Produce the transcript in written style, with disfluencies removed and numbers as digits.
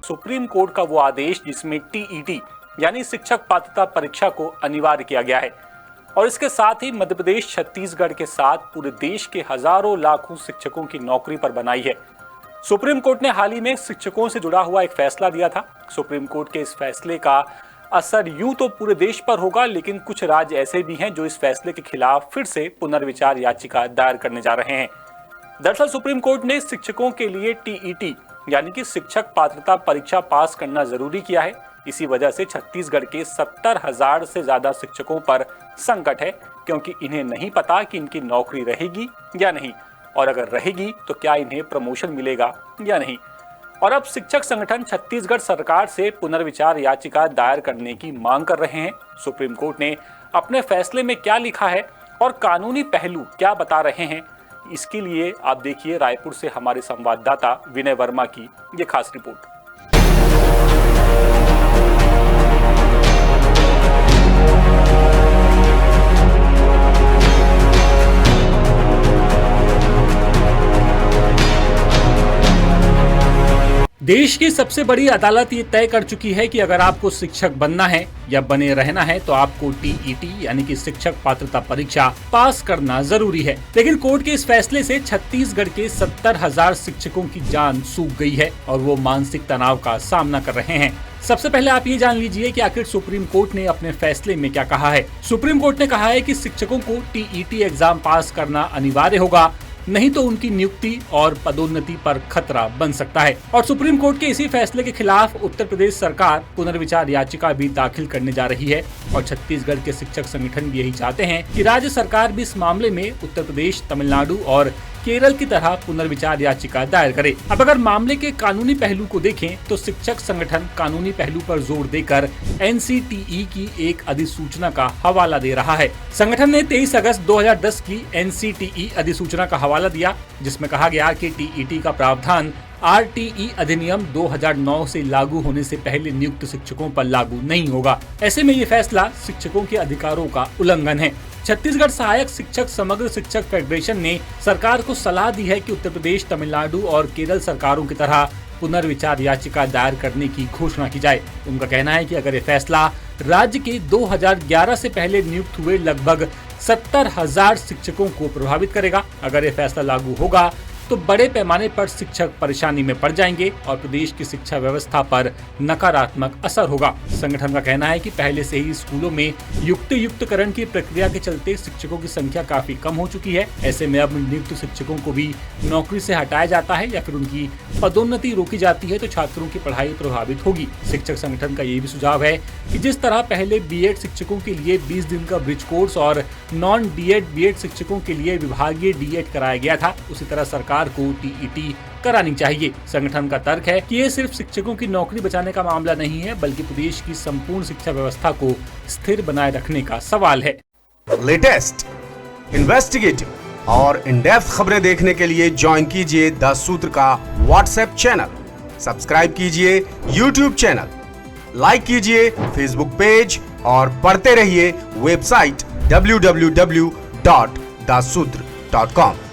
Supreme court का वो आदेश जिसमें टीईटी यानी शिक्षक पात्रता परीक्षा को अनिवार्य किया गया है और इसके साथ ही मध्य प्रदेश छत्तीसगढ़ के साथ पूरे देश के हजारों लाखों शिक्षकों की नौकरी पर बनाई है। सुप्रीम कोर्ट ने हाल ही में शिक्षकों से जुड़ा हुआ एक फैसला दिया था। सुप्रीम कोर्ट के इस फैसले का असर यूं तो पूरे देश पर होगा, लेकिन कुछ राज्य ऐसे भी हैं जो इस फैसले के खिलाफ फिर से पुनर्विचार याचिका दायर करने जा रहे हैं। दरअसल सुप्रीम कोर्ट ने शिक्षकों के लिए टीईटी यानी कि शिक्षक पात्रता परीक्षा पास करना जरूरी किया है। इसी वजह से छत्तीसगढ़ के 70,000 से ज्यादा शिक्षकों पर संकट है, क्योंकि इन्हें नहीं पता कि इनकी नौकरी रहेगी या नहीं, और अगर रहेगी तो क्या इन्हें प्रमोशन मिलेगा या नहीं। और अब शिक्षक संगठन छत्तीसगढ़ सरकार से पुनर्विचार याचिका दायर करने की मांग कर रहे हैं। सुप्रीम कोर्ट ने अपने फैसले में क्या लिखा है और कानूनी पहलू क्या बता रहे हैं, इसके लिए आप देखिए रायपुर से हमारे संवाददाता विनय वर्मा की ये खास रिपोर्ट। देश की सबसे बड़ी अदालत ये तय कर चुकी है कि अगर आपको शिक्षक बनना है या बने रहना है तो आपको टीईटी यानी कि शिक्षक पात्रता परीक्षा पास करना जरूरी है। लेकिन कोर्ट के इस फैसले से छत्तीसगढ़ के 70,000 शिक्षकों की जान सूख गई है और वो मानसिक तनाव का सामना कर रहे हैं। सबसे पहले आप ये जान लीजिए कि आखिर सुप्रीम कोर्ट ने अपने फैसले में क्या कहा है। सुप्रीम कोर्ट ने कहा है कि शिक्षकों को टीईटी एग्जाम पास करना अनिवार्य होगा, नहीं तो उनकी नियुक्ति और पदोन्नति पर खतरा बन सकता है। और सुप्रीम कोर्ट के इसी फैसले के खिलाफ उत्तर प्रदेश सरकार पुनर्विचार याचिका भी दाखिल करने जा रही है और छत्तीसगढ़ के शिक्षक संगठन भी यही चाहते हैं कि राज्य सरकार भी इस मामले में उत्तर प्रदेश, तमिलनाडु और केरल की तरह पुनर्विचार याचिका दायर करे। अब अगर मामले के कानूनी पहलू को देखें तो शिक्षक संगठन कानूनी पहलू पर जोर देकर एनसीटीई की एक अधिसूचना का हवाला दे रहा है। संगठन ने 23 अगस्त 2010 की एनसीटीई अधिसूचना का हवाला दिया, जिसमें कहा गया कि टीईटी का प्रावधान आरटीई अधिनियम 2009 से लागू होने से पहले नियुक्त शिक्षकों पर लागू नहीं होगा। ऐसे में ये फैसला शिक्षकों के अधिकारों का उल्लंघन है। छत्तीसगढ़ सहायक शिक्षक समग्र शिक्षक फेडरेशन ने सरकार को सलाह दी है कि उत्तर प्रदेश, तमिलनाडु और केरल सरकारों की तरह पुनर्विचार याचिका दायर करने की घोषणा की जाए। उनका कहना है कि अगर ये फैसला राज्य के 2011 से पहले नियुक्त हुए लगभग 70,000 शिक्षकों को प्रभावित करेगा। अगर ये फैसला लागू होगा तो बड़े पैमाने पर शिक्षक परेशानी में पड़ जाएंगे और प्रदेश की शिक्षा व्यवस्था पर नकारात्मक असर होगा। संगठन का कहना है कि पहले से ही स्कूलों में युक्तिकरण की प्रक्रिया के चलते शिक्षकों की संख्या काफी कम हो चुकी है। ऐसे में अब नियुक्त शिक्षकों को भी नौकरी से हटाया जाता है या फिर उनकी पदोन्नति रोकी जाती है तो छात्रों की पढ़ाई प्रभावित होगी। शिक्षक संगठन का ये भी सुझाव है कि जिस तरह पहले बीएड शिक्षकों के लिए 20 दिन का ब्रिज कोर्स और नॉन बीएड शिक्षकों के लिए विभागीय डीएड कराया गया था, उसी तरह सरकार को टीईटी करानी चाहिए। संगठन का तर्क है कि ये सिर्फ शिक्षकों की नौकरी बचाने का मामला नहीं है, बल्कि प्रदेश की संपूर्ण शिक्षा व्यवस्था को स्थिर बनाए रखने का सवाल है। लेटेस्ट, इन्वेस्टिगेटिव और इन डेप्थ खबरें देखने के लिए ज्वाइन कीजिए द सूत्र का व्हाट्सएप चैनल, सब्सक्राइब कीजिए यूट्यूब चैनल, लाइक कीजिए फेसबुक पेज और पढ़ते रहिए वेबसाइट www.dasutr.com।